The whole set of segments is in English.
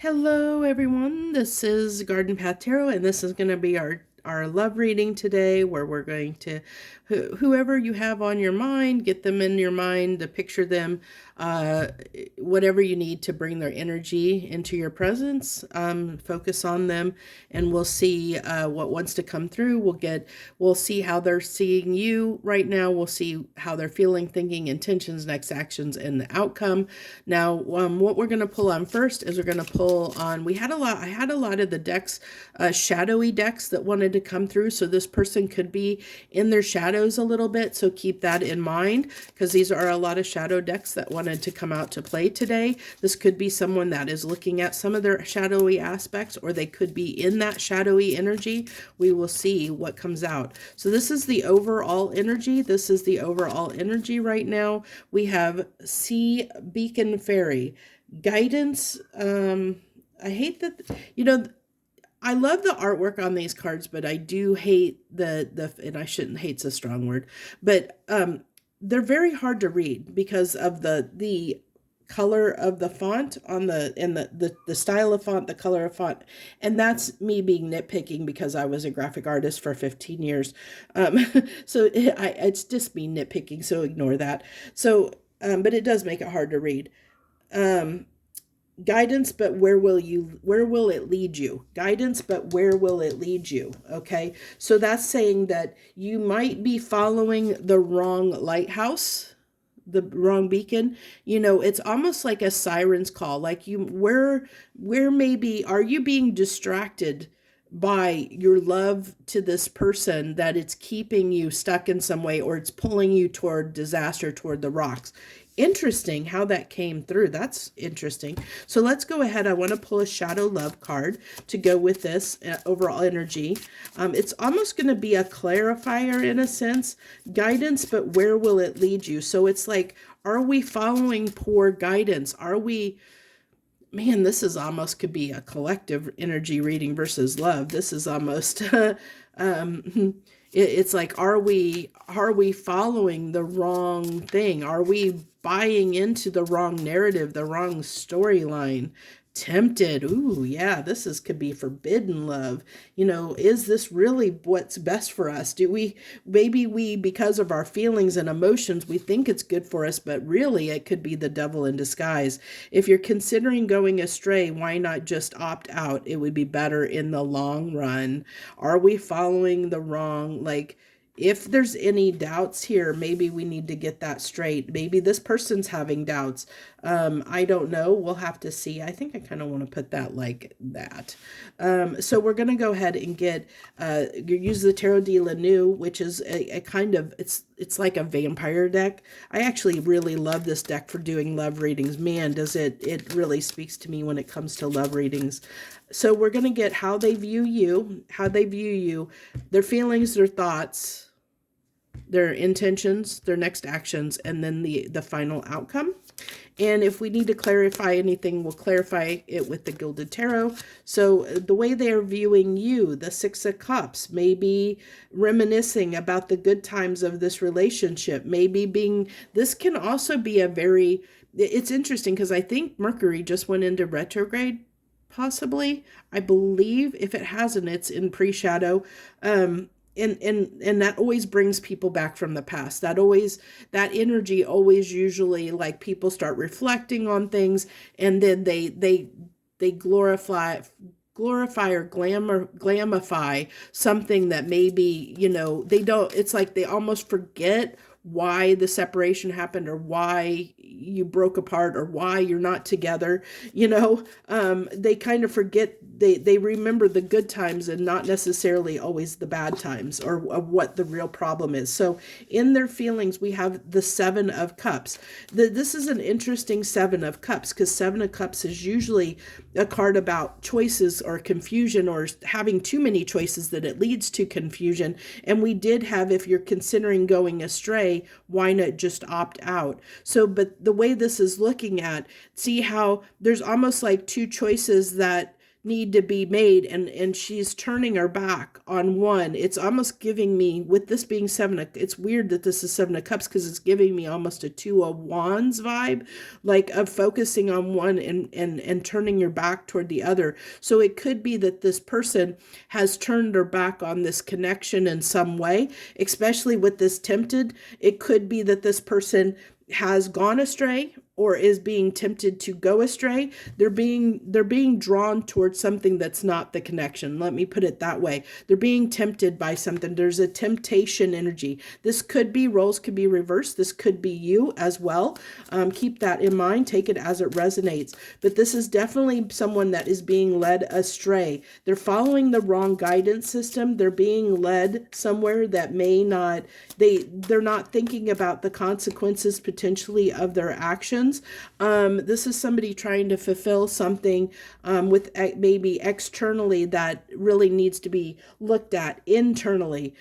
Hello, everyone. This is Garden Path Tarot, and this is going to be our love reading today, where we're going to whoever you have on your mind, get them in your mind, to picture them, uh, whatever you need to bring their energy into your presence. Focus on them, and we'll see what wants to come through. We'll see how they're seeing you right now. We'll see how they're feeling, thinking, intentions, next actions, and the outcome. Now, what we're going to pull on first is we're going to pull on. I had a lot of the decks, shadowy decks that wanted to come through. So this person could be in their shadows a little bit. So keep that in mind, because these are a lot of shadow decks that wanted to come out to play today. This could be someone that is looking at some of their shadowy aspects, or they could be in that shadowy energy. We will see what comes out. So this is the overall energy. This is the overall energy right now. We have Sea Beacon Fairy. Guidance. I hate that, I love the artwork on these cards, but I do hate and I shouldn't, hate's a strong word, but they're very hard to read because of the color of the font on the style of font, the color of font. And that's me being nitpicking because I was a graphic artist for 15 years. So it's just me nitpicking, so ignore that. So, but it does make it hard to read. Guidance, but where will it lead you? Guidance, but where will it lead you? Okay. So that's saying that you might be following the wrong lighthouse, the wrong beacon. It's almost like a siren's call. Like where maybe are you being distracted by your love to this person, that it's keeping you stuck in some way, or it's pulling you toward disaster, toward the rocks. Interesting how that came through. That's interesting. So let's go ahead. I want to pull a shadow love card to go with this overall energy. It's almost going to be a clarifier in a sense. Guidance, but where will it lead you? So it's like, are we following poor guidance? Man, this is almost could be a collective energy reading versus love. This is almost, it's like, are we following the wrong thing? Are we buying into the wrong narrative, the wrong storyline? Tempted. Ooh, yeah, could be forbidden love. Is this really what's best for us? Maybe we, because of our feelings and emotions, we think it's good for us, but really it could be the devil in disguise. If you're considering going astray, why not just opt out? It would be better in the long run. Are we following the wrong, if there's any doubts here, maybe we need to get that straight. Maybe this person's having doubts. I don't know. We'll have to see. I think I kind of want to put that like that. So we're going to go ahead and use the Tarot de la Nuit, which is a kind of, it's like a vampire deck. I actually really love this deck for doing love readings. Man, it really speaks to me when it comes to love readings. So we're going to get how they view you, their feelings, their thoughts, their intentions, their next actions, and then the final outcome. And if we need to clarify anything, we'll clarify it with the Gilded Tarot. So the way they're viewing you, the Six of Cups, maybe reminiscing about the good times of this relationship, this can also be it's interesting because I think Mercury just went into retrograde, possibly. I believe if it hasn't, it's in pre-shadow. And that always brings people back from the past. That energy always usually, like, people start reflecting on things, and then they glorify or glamify something that maybe, they don't, it's like they almost forget why the separation happened, or why you broke apart, or why you're not together. They kind of forget, they remember the good times and not necessarily always the bad times, or what the real problem is. So in their feelings, we have the Seven of Cups. This is an interesting Seven of Cups, because Seven of Cups is usually a card about choices or confusion, or having too many choices that it leads to confusion. And we did have, if you're considering going astray, why not just opt out? So, but the way this is looking at, see how there's almost like two choices that need to be made, and she's turning her back on one. It's almost giving me, with this being it's weird that this is 7 of Cups, because it's giving me almost a 2 of Wands vibe, like of focusing on one and turning your back toward the other. So it could be that this person has turned her back on this connection in some way, especially with this tempted. It could be that this person has gone astray or is being tempted to go astray. They're being drawn towards something that's not the connection. Let me put it that way. They're being tempted by something. There's a temptation energy. This could be, roles could be reversed. This could be you as well. Keep that in mind. Take it as it resonates. But this is definitely someone that is being led astray. They're following the wrong guidance system. They're being led somewhere that may not, they're not thinking about the consequences potentially of their actions. This is somebody trying to fulfill something with maybe externally that really needs to be looked at internally,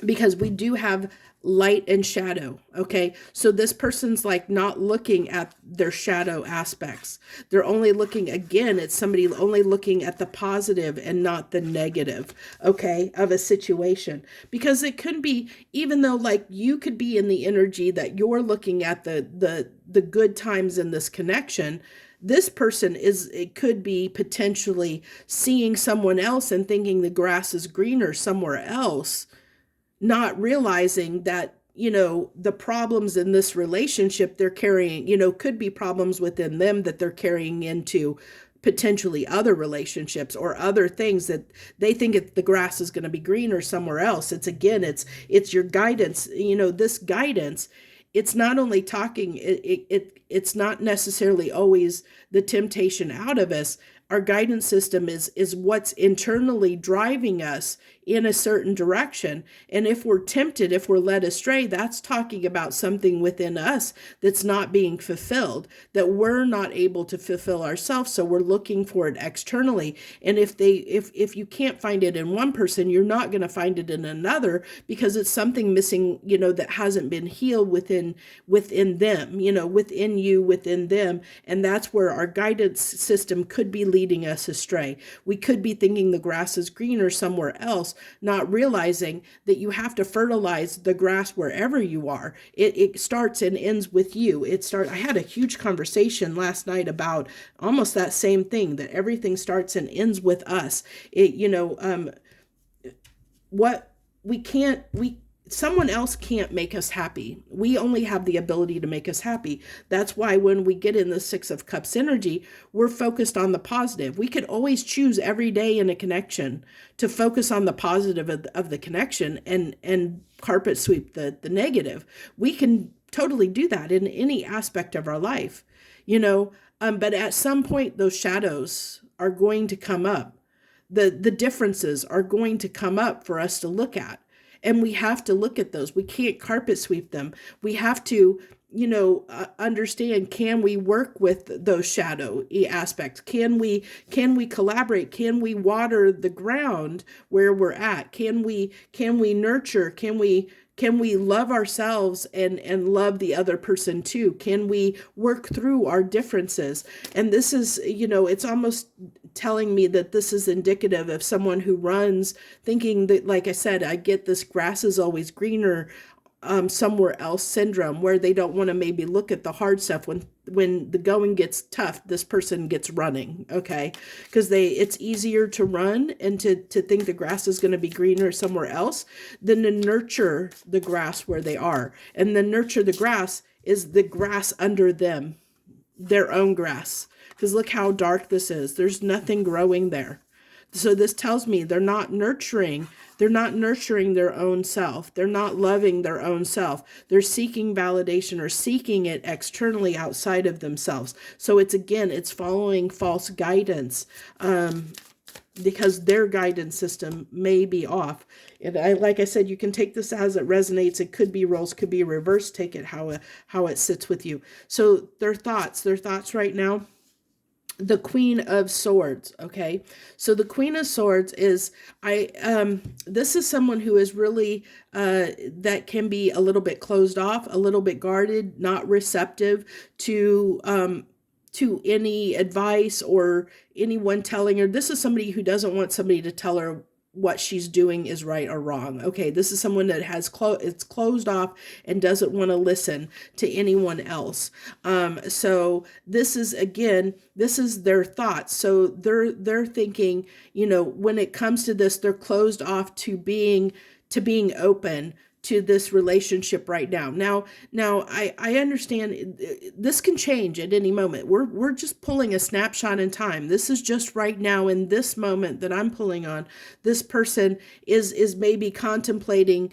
because we do have light and shadow. Okay, so this person's like not looking at their shadow aspects. They're only looking, again, it's somebody only looking at the positive and not the negative, okay, of a situation. Because it could be, even though like you could be in the energy that you're looking at the good times in this connection, this person it could be potentially seeing someone else and thinking the grass is greener somewhere else, not realizing that, the problems in this relationship they're carrying, could be problems within them that they're carrying into potentially other relationships or other things that they think the grass is going to be greener somewhere else. It's, again, it's your guidance, this guidance. It's not only talking, it's not necessarily always the temptation out of us. Our guidance system is what's internally driving us in a certain direction. And if we're tempted, if we're led astray, that's talking about something within us that's not being fulfilled, that we're not able to fulfill ourselves. So we're looking for it externally. And if you can't find it in one person, you're not going to find it in another, because it's something missing, that hasn't been healed within them, within you, within them. And that's where our guidance system could be leading us astray. We could be thinking the grass is greener somewhere else, not realizing that you have to fertilize the grass wherever you are. It starts and ends with you. I had a huge conversation last night about almost that same thing, that everything starts and ends with us. Someone else can't make us happy. We only have the ability to make us happy. That's why when we get in the 6 of Cups energy, we're focused on the positive. We could always choose every day in a connection to focus on the positive of the connection and carpet sweep the negative. We can totally do that in any aspect of our life, but at some point those shadows are going to come up. The differences are going to come up for us to look at. And we have to look at those. We can't carpet sweep them. We have to, understand, can we work with those shadow aspects? Can we collaborate? Can we water the ground where we're at? Can we nurture? Can we love ourselves and love the other person too? Can we work through our differences? And this is, it's almost telling me that this is indicative of someone who runs thinking that, like I said, I get this grass is always greener somewhere else syndrome, where they don't want to maybe look at the hard stuff. When the going gets tough, this person gets running, okay? Because it's easier to run and to think the grass is going to be greener somewhere else than to nurture the grass where they are. And then nurture the grass is the grass under them, their own grass. Because look how dark this is. There's nothing growing there. So this tells me they're not nurturing their own self. They're not loving their own self. They're seeking validation or seeking it externally outside of themselves. So it's following false guidance, because their guidance system may be off. And like I said, you can take this as it resonates. It could be roles, could be reversed. Take it how it sits with you. So their thoughts right now. The Queen of Swords, okay? So the Queen of Swords is, this is someone who is really, that can be a little bit closed off, a little bit guarded, not receptive to to any advice or anyone telling her. This is somebody who doesn't want somebody to tell her what she's doing is right or wrong. Okay, this is someone that has it's closed off and doesn't want to listen to anyone else. So this is, again, this is their thoughts. So they're thinking, when it comes to this, they're closed off to being open to this relationship right now. Now I understand this can change at any moment. We're just pulling a snapshot in time. This is just right now in this moment that I'm pulling on. This person is maybe contemplating,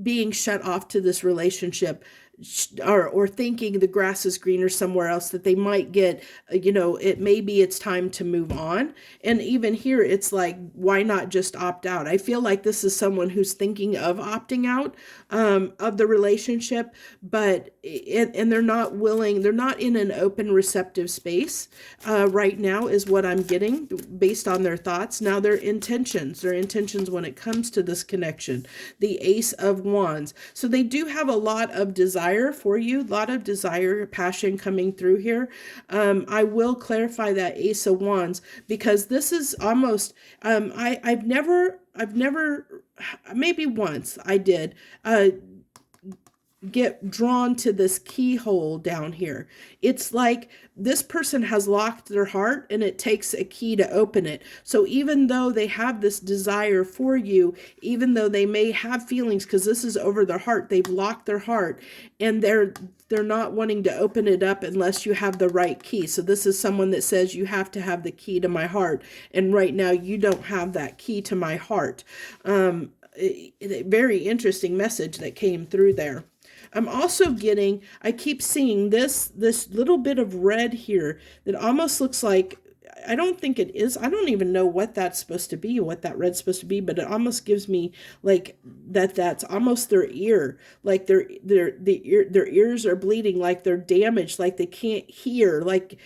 being shut off to this relationship, or thinking the grass is greener somewhere else, that they might get, maybe it's time to move on. And even here, it's like, why not just opt out? I feel like this is someone who's thinking of opting out of the relationship, but and they're not willing, they're not in an open, receptive space right now, is what I'm getting based on their thoughts. Now, their intentions when it comes to this connection, the Ace of Wands. So they do have a lot of desire for you, a lot of desire, passion coming through here. I will clarify that Ace of Wands, because this is almost, I've never, maybe once I did, get drawn to this keyhole down here. It's like this person has locked their heart and it takes a key to open it. So even though they have this desire for you, even though they may have feelings, because this is over their heart, they've locked their heart and they're not wanting to open it up unless you have the right key. So this is someone that says, you have to have the key to my heart. And right now you don't have that key to my heart. A very interesting message that came through there. I'm also getting, I keep seeing this little bit of red here that almost looks like, I don't think it is, I don't even know what that's supposed to be, what that red's supposed to be, but it almost gives me like that's almost their ear, like their ears are bleeding, like they're damaged, like they can't hear, like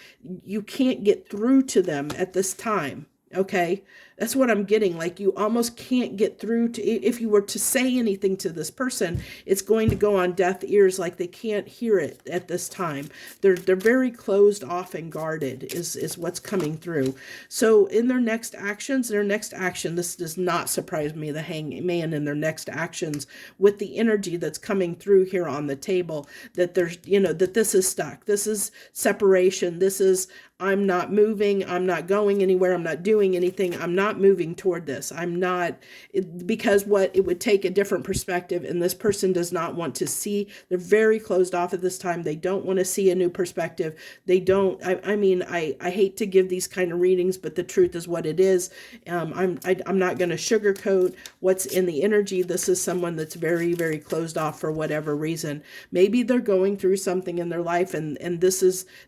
you can't get through to them at this time. Okay, that's what I'm getting. Like you almost can't get through to, if you were to say anything to this person, it's going to go on deaf ears, like they can't hear it at this time. They're very closed off and guarded is what's coming through. So in their next actions, this does not surprise me, the Hangman in their next actions, with the energy that's coming through here on the table, that there's, that this is stuck. This is separation. This is, I'm not moving. I'm not going anywhere. I'm not doing anything. I'm not moving toward this. I'm not, because it would take a different perspective, and this person does not want to see. They're very closed off at this time. They don't want to see a new perspective. They don't, I hate to give these kind of readings, but the truth is what it is. I'm not going to sugarcoat what's in the energy. This is someone that's very, very closed off for whatever reason. Maybe they're going through something in their life, and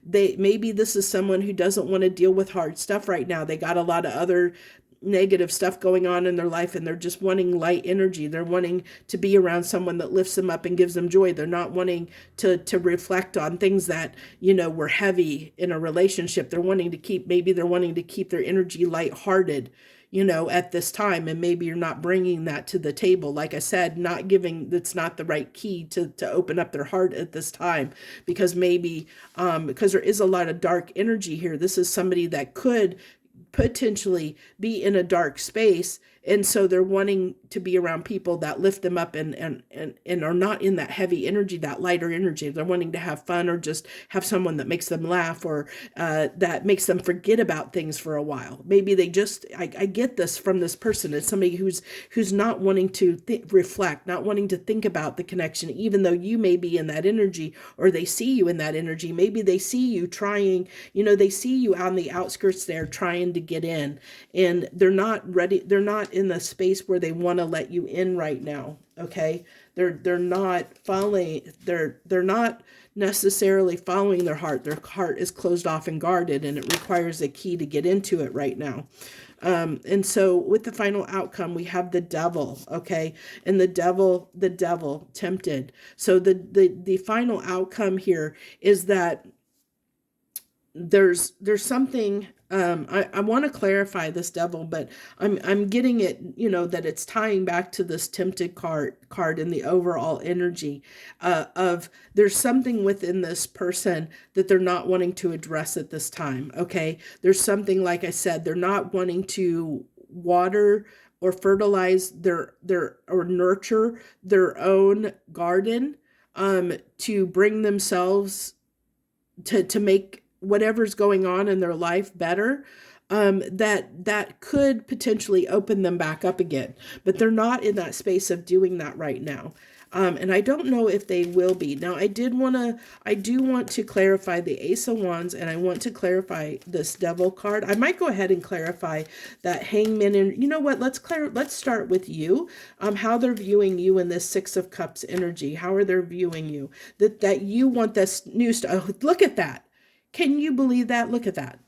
maybe this is someone who doesn't want to deal with hard stuff right now. They got a lot of other negative stuff going on in their life, and they're just wanting light energy. They're wanting to be around someone that lifts them up and gives them joy. They're not wanting to reflect on things that, were heavy in a relationship. They're wanting to keep their energy lighthearted, at this time. And maybe you're not bringing that to the table. Like I said, that's not the right key to open up their heart at this time, because maybe, because there is a lot of dark energy here. This is somebody that could potentially be in a dark space, and so they're wanting to be around people that lift them up and are not in that heavy energy, that lighter energy. They're wanting to have fun, or just have someone that makes them laugh, or that makes them forget about things for a while. Maybe they just, I get this from this person. It's somebody who's not wanting to reflect, not wanting to think about the connection, even though you may be in that energy, or they see you in that energy. Maybe they see you trying, they see you on the outskirts there trying to get in, and they're not ready. They're not in the space where they want to let you in right now. Okay, they're not following. They're not necessarily following their heart. Their heart is closed off and guarded, and it requires a key to get into it right now. And so with the final outcome, we have the Devil. Okay, and the devil tempted. So the final outcome here is that there's something, I want to clarify this devil, but I'm getting it, that it's tying back to this tempted card in the overall energy, of there's something within this person that they're not wanting to address at this time. Okay, there's something, like I said, they're not wanting to water or fertilize their or nurture their own garden, to bring themselves to make whatever's going on in their life better, that could potentially open them back up again. But they're not in that space of doing that right now. And I don't know if they will be. Now, I do want to clarify the Ace of Wands, and I want to clarify this Devil card. I might go ahead and clarify that Hangman. And you know what? Let's start with you. How they're viewing you in this Six of Cups energy. How are they viewing you? That you want this new stuff. Oh, look at that. Can you believe that? Look at that.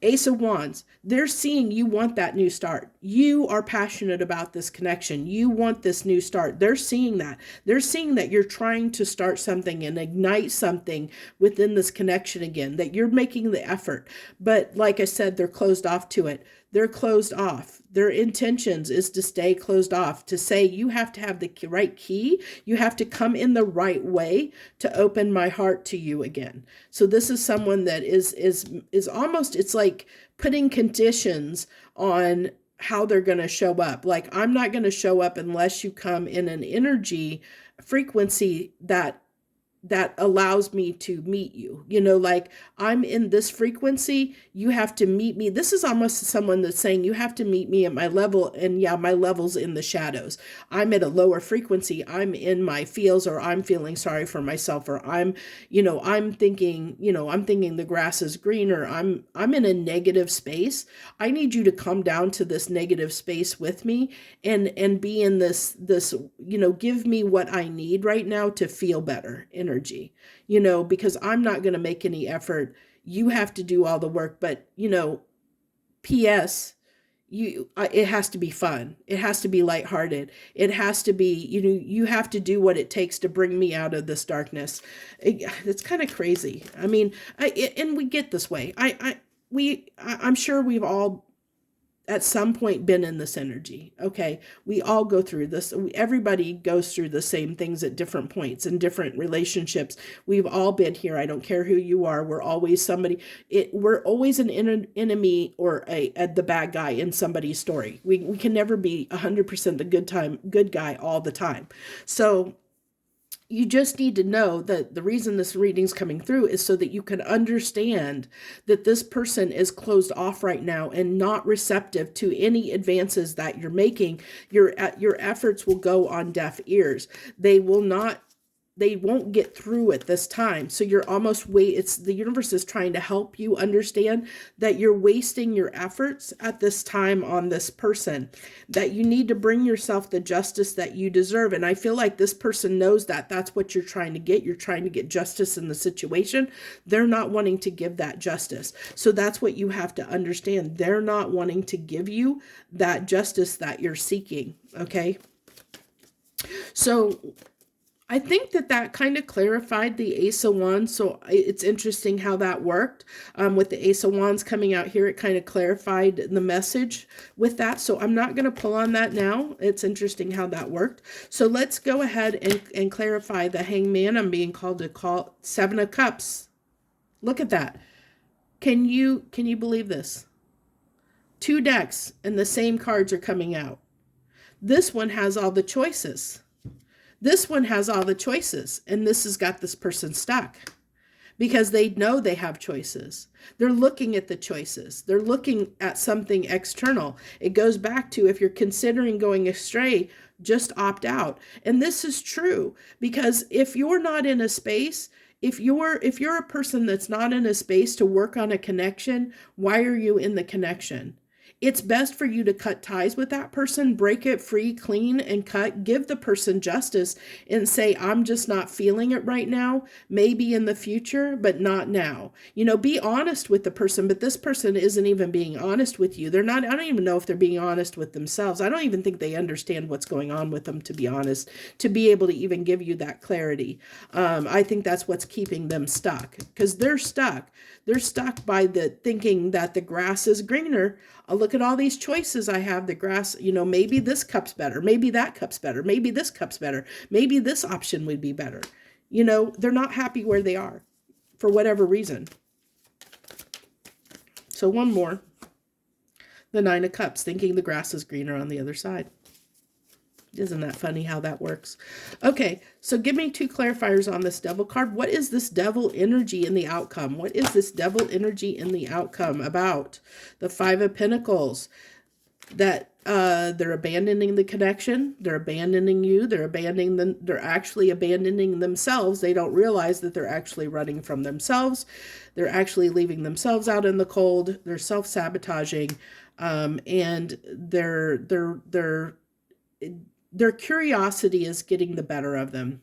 Ace of Wands, they're seeing you want that new start. You are passionate about this connection. You want this new start. They're seeing that. They're seeing that you're trying to start something and ignite something within this connection again, that you're making the effort. But like I said, they're closed off to it. They're closed off. Their intentions is to stay closed off, to say you have to have the right key. You have to come in the right way to open my heart to you again. So this is someone that is almost, it's like putting conditions on how they're going to show up. Like, I'm not going to show up unless you come in an energy frequency that allows me to meet you. Like, I'm in this frequency, you have to meet me. This is almost someone that's saying you have to meet me at my level. And yeah, my level's in the shadows. I'm at a lower frequency. I'm in my feels, or I'm feeling sorry for myself, or I'm thinking the grass is greener. I'm in a negative space. I need you to come down to this negative space with me and be in this, give me what I need right now to feel better energy, because I'm not going to make any effort. You have to do all the work. But, P.S., it has to be fun. It has to be lighthearted. It has to be, you have to do what it takes to bring me out of this darkness. It's kind of crazy. I mean, and we get this way. I'm sure we've all at some point been in this energy. Okay. We all go through this. Everybody goes through the same things at different points in different relationships. We've all been here. I don't care who you are. We're always somebody. We're always an enemy or the bad guy in somebody's story. We can never be 100% the good guy all the time. So you just need to know that the reason this reading's coming through is so that you can understand that this person is closed off right now and not receptive to any advances that you're making. Your efforts will go on deaf ears. They won't get through at this time. So you're almost the universe is trying to help you understand that you're wasting your efforts at this time on this person, that you need to bring yourself the justice that you deserve. And I feel like this person knows that that's what you're trying to get. You're trying to get justice in the situation. They're not wanting to give that justice. So that's what you have to understand. They're not wanting to give you that justice that you're seeking. Okay. So I think that kind of clarified the Ace of Wands. So it's interesting how that worked. With the Ace of Wands coming out here, it kind of clarified the message with that. So I'm not going to pull on that now. It's interesting how that worked. So let's go ahead and clarify the Hangman. I'm being called to call Seven of Cups. Look at that. Can you believe this? Two decks and the same cards are coming out. This one has all the choices. This one has all the choices, and this has got this person stuck because they know they have choices. They're looking at the choices. They're looking at something external. It goes back to, if you're considering going astray, just opt out. And this is true because if you're not in a space, if you're a person that's not in a space to work on a connection, why are you in the connection? It's best for you to cut ties with that person, break it free, clean and cut, give the person justice and say, I'm just not feeling it right now. Maybe in the future, but not now. Be honest with the person, but this person isn't even being honest with you. I don't even know if they're being honest with themselves. I don't even think they understand what's going on with them, to be honest, to be able to even give you that clarity. I think that's what's keeping them stuck, because they're stuck. They're stuck by the thinking that the grass is greener. Look at all these choices I have. The grass, maybe this cup's better. Maybe that cup's better. Maybe this cup's better. Maybe this option would be better. They're not happy where they are for whatever reason. So one more. The Nine of Cups, thinking the grass is greener on the other side. Isn't that funny how that works? Okay, so give me 2 clarifiers on this devil card. What is this devil energy in the outcome? What is this devil energy in the outcome about? The 5 of Pentacles. That they're abandoning the connection. They're abandoning you. They're actually abandoning themselves. They don't realize that they're actually running from themselves. They're actually leaving themselves out in the cold. They're self-sabotaging. And their curiosity is getting the better of them.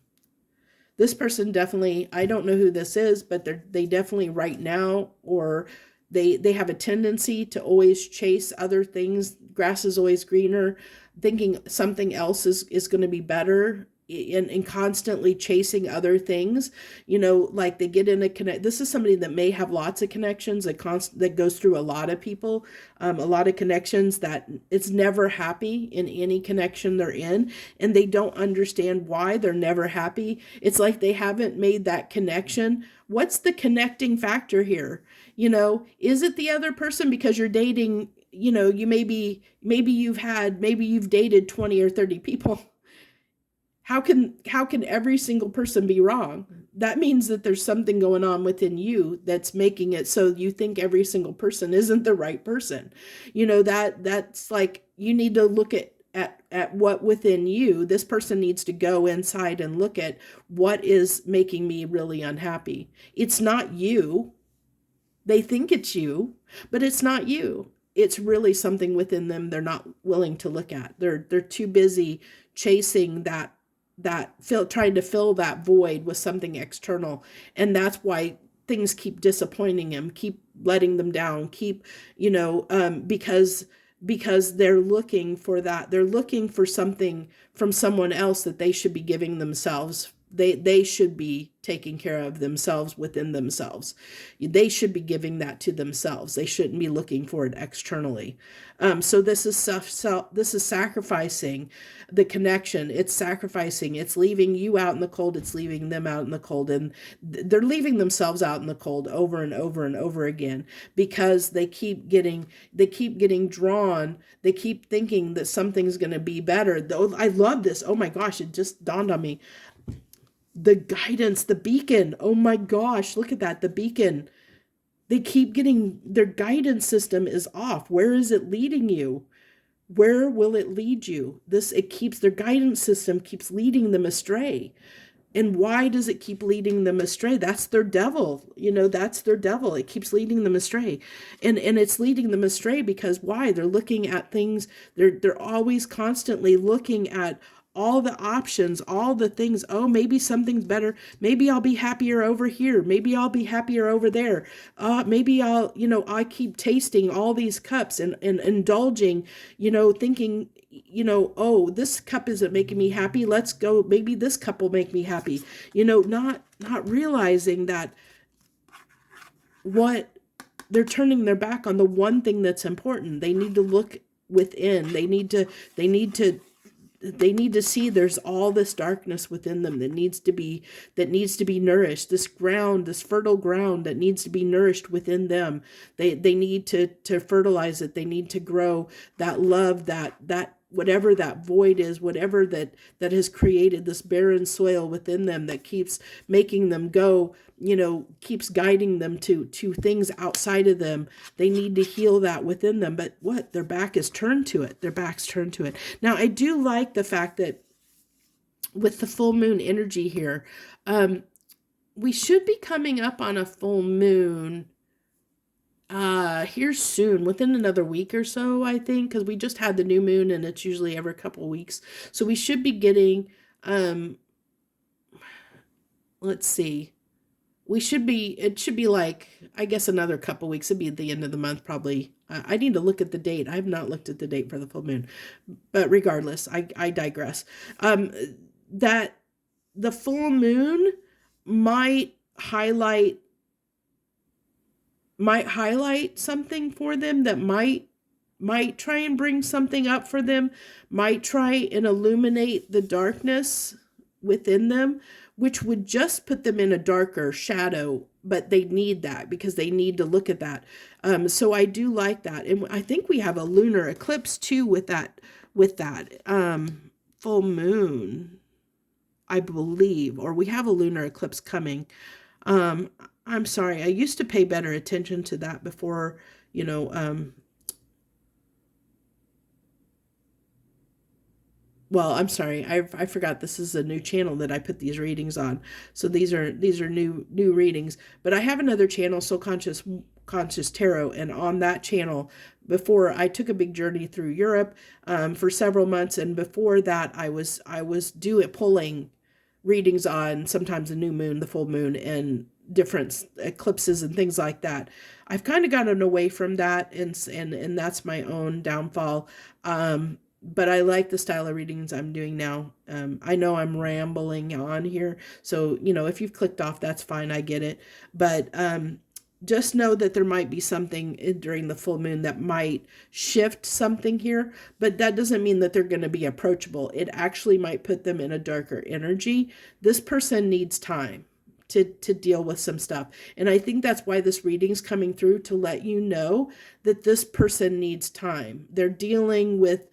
This person definitely, I don't know who this is, but they definitely right now, or they have a tendency to always chase other things. Grass is always greener, thinking something else is going to be better, and constantly chasing other things. Like they get in a connect. This is somebody that may have lots of connections, that goes through a lot of people, a lot of connections, that it's never happy in any connection they're in, and they don't understand why they're never happy. It's like they haven't made that connection. What's the connecting factor here? Is it the other person? Because you're dating, you maybe you've dated 20 or 30 people. How can every single person be wrong? That means that there's something going on within you that's making it so you think every single person isn't the right person. That's like, you need to look at what within you. This person needs to go inside and look at what is making me really unhappy. It's not you. They think it's you, but it's not you. It's really something within them they're not willing to look at. They're too busy chasing trying to fill that void with something external. And that's why things keep disappointing them, keep letting them down, because they're looking for that. They're looking for something from someone else that they should be giving themselves. They should be taking care of themselves within themselves. They should be giving that to themselves. They shouldn't be looking for it externally. So this is this is sacrificing the connection. It's sacrificing. It's leaving you out in the cold. It's leaving them out in the cold, and they're leaving themselves out in the cold over and over and over again, because they keep getting drawn. They keep thinking that something's going to be better. I love this. Oh my gosh, it just dawned on me. The guidance, the beacon. Oh my gosh, look at that, the beacon. They keep getting, their guidance system is off. Where is it leading you? Where will it lead you? Their guidance system keeps leading them astray. And why does it keep leading them astray? That's their devil. That's their devil. It keeps leading them astray. And it's leading them astray because why? They're looking at things. They're always constantly looking at all the options, all the things. Oh, maybe something's better. Maybe I'll be happier over here. Maybe I'll be happier over there. Maybe I keep tasting all these cups and indulging, thinking, oh, this cup isn't making me happy. Let's go. Maybe this cup will make me happy. Not realizing that they're turning their back on the one thing that's important. They need to look within. They need to see there's all this darkness within them that needs to be nourished. This ground, this fertile ground that needs to be nourished within them. They need to fertilize it. They need to grow that love, that whatever that void is, whatever that has created this barren soil within them that keeps making them go, keeps guiding them to things outside of them. They need to heal that within them. But their back is turned to it. Their back's turned to it. Now, I do like the fact that with the full moon energy here, we should be coming up on a full moon here soon, within another week or so, I think, because we just had the new moon and it's usually every couple of weeks. So we should be getting, let's see, it should be like, I guess another couple weeks. It'd be at the end of the month, probably. I need to look at the date. I have not looked at the date for the full moon, but regardless, I digress. That the full moon might highlight something for them that might try and bring something up for them, might try and illuminate the darkness within them, which would just put them in a darker shadow, but they need that because they need to look at that. So I do like that. And I think we have a lunar eclipse too with that full moon, I believe, or we have a lunar eclipse coming. I'm sorry, I used to pay better attention to that before, well, I'm sorry. I forgot this is a new channel that I put these readings on. So these are new readings. But I have another channel, Conscious Tarot, and on that channel, before I took a big journey through Europe for several months, and before that I was pulling readings on sometimes the new moon, the full moon, and different eclipses and things like that. I've kind of gotten away from that, and that's my own downfall. But I like the style of readings I'm doing now. I know I'm rambling on here, so if you've clicked off, that's fine. I get it, but just know that there might be something during the full moon that might shift something here, but that doesn't mean that they're going to be approachable. It actually might put them in a darker energy. This person needs time to deal with some stuff. And I think that's why this reading's coming through, to let you know that this person needs time. They're dealing with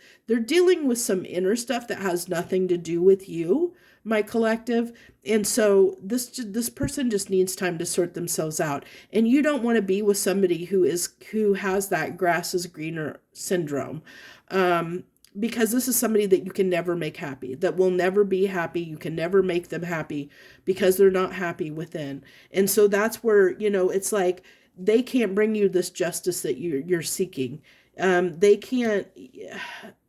some inner stuff that has nothing to do with you, my collective. And so this person just needs time to sort themselves out. And you don't want to be with somebody who has that grass is greener syndrome. Because this is somebody that you can never make happy, that will never be happy. You can never make them happy because they're not happy within. And so that's where, it's like they can't bring you this justice that you're seeking. They can't,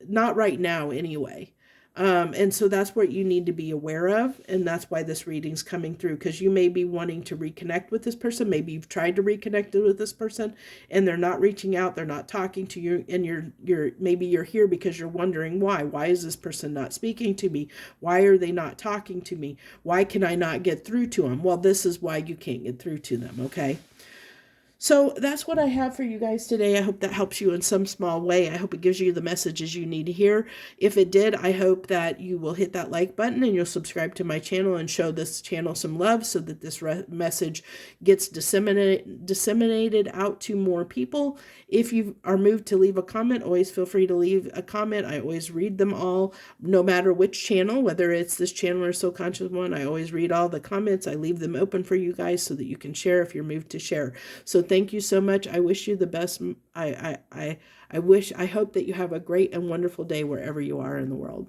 not right now anyway. And so that's what you need to be aware of. And that's why this reading's coming through, because you may be wanting to reconnect with this person. Maybe you've tried to reconnect with this person and they're not reaching out. They're not talking to you. And maybe you're here because you're wondering why. Why is this person not speaking to me? Why are they not talking to me? Why can I not get through to them? Well, this is why you can't get through to them. Okay. So that's what I have for you guys today. I hope that helps you in some small way. I hope it gives you the messages you need to hear. If it did, I hope that you will hit that like button and you'll subscribe to my channel and show this channel some love so that this message gets disseminated out to more people. If you are moved to leave a comment, always feel free to leave a comment. I always read them all, no matter which channel, whether it's this channel or Soul Conscious One. I always read all the comments. I leave them open for you guys so that you can share if you're moved to share. So thank you so much. I wish you the best. I hope that you have a great and wonderful day wherever you are in the world.